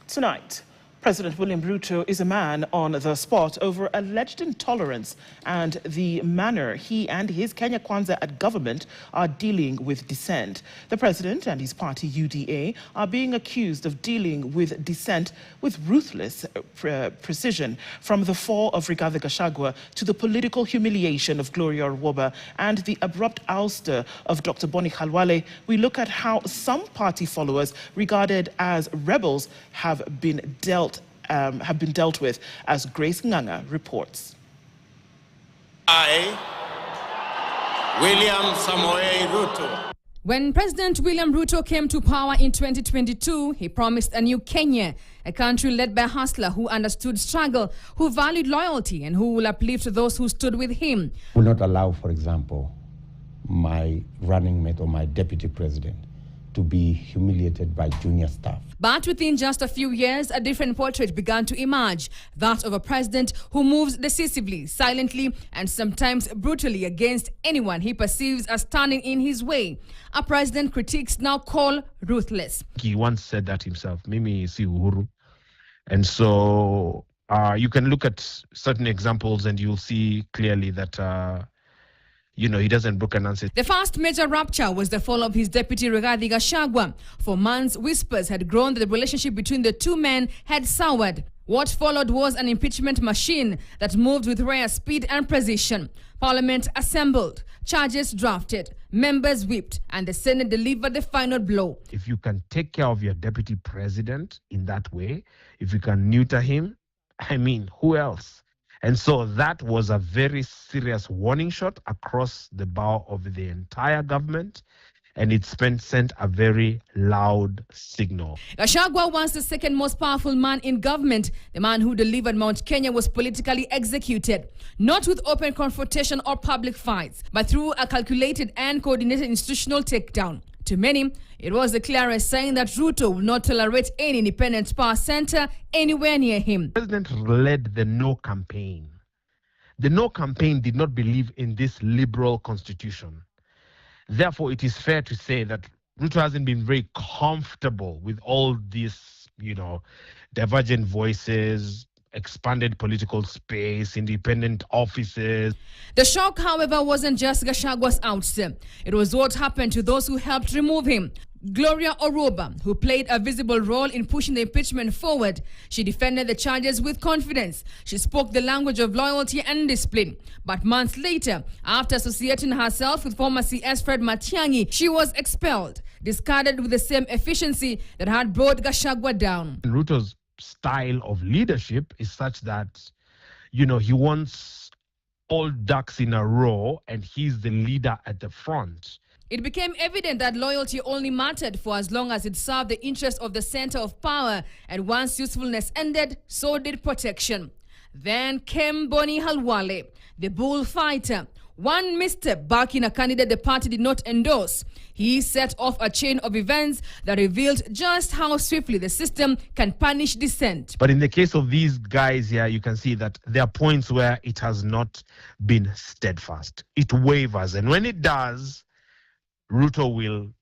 Tonight, President William Ruto is a man on the spot over alleged intolerance and the manner he and his Kenya Kwanza at government are dealing with dissent. The president and his party UDA are being accused of dealing with dissent with ruthless precision, from the fall of Rigathi Gachagua to the political humiliation of Gloria Orwoba and the abrupt ouster of Dr. Boni Khalwale. We look at how some party followers regarded as rebels have been dealt with, as Grace Nganga reports. I, William Samoei Ruto. When President William Ruto came to power in 2022, he promised a new Kenya, a country led by a hustler who understood struggle, who valued loyalty, and who will uplift those who stood with him. Will not allow, for example, my running mate or my deputy president to be humiliated by junior staff. But within just a few years, a different portrait began to emerge, that of a president who moves decisively, silently, and sometimes brutally against anyone he perceives as standing in his way. A president critics now call ruthless. He once said that himself, Mimi si uhuru. And so you can look at certain examples and you'll see clearly that he doesn't book an answer. The first major rupture was the fall of his deputy Rigathi Gachagua. For months, whispers had grown that the relationship between the two men had soured. What followed was an impeachment machine that moved with rare speed and precision. Parliament assembled, charges drafted, members whipped, and the Senate delivered the final blow. If you can take care of your deputy president in that way, if you can neuter him, who else? And so that was a very serious warning shot across the bow of the entire government, and it sent a very loud signal. Gachagua, once the second most powerful man in government, the man who delivered Mount Kenya, was politically executed, not with open confrontation or public fights, but through a calculated and coordinated institutional takedown. To many, it was the clearest sign that Ruto will not tolerate any independent power center anywhere near him. The president led the No campaign. The No campaign did not believe in this liberal constitution. Therefore, it is fair to say that Ruto hasn't been very comfortable with all these, divergent voices, expanded political space, independent offices. The shock, however, wasn't just Gachagua's ouster. It was what happened to those who helped remove him. Gloria Orwoba, who played a visible role in pushing the impeachment forward, she defended the charges with confidence. She spoke the language of loyalty and discipline. But months later, after associating herself with former CS Fred Matiang'i, she was expelled, discarded with the same efficiency that had brought Gachagua down. Ruto's style of leadership is such that, he wants all ducks in a row and he's the leader at the front. It became evident that loyalty only mattered for as long as it served the interests of the center of power, and once usefulness ended, so did protection. Then came Boni Khalwale, the bullfighter. One misstep backing a candidate the party did not endorse. He set off a chain of events that revealed just how swiftly the system can punish dissent. But in the case of these guys here, you can see that there are points where it has not been steadfast. It wavers, and when it does, Ruto will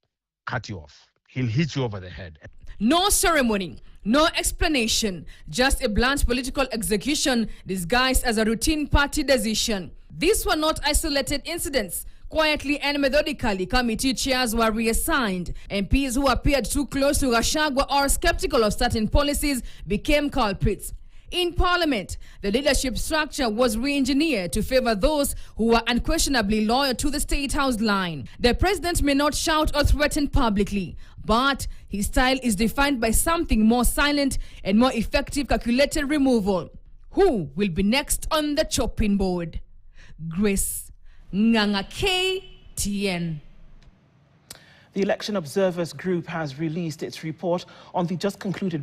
cut you off. He'll hit you over the head. No ceremony, no explanation, just a blunt political execution disguised as a routine party decision. These were not isolated incidents. Quietly and methodically, committee chairs were reassigned. MPs who appeared too close to Gachagua or skeptical of certain policies became culprits. In Parliament, the leadership structure was re-engineered to favor those who were unquestionably loyal to the State House line. The president may not shout or threaten publicly, but his style is defined by something more silent and more effective calculated removal. Who will be next on the chopping board? Grace Nganga, KTN. The Election Observers Group has released its report on the just concluded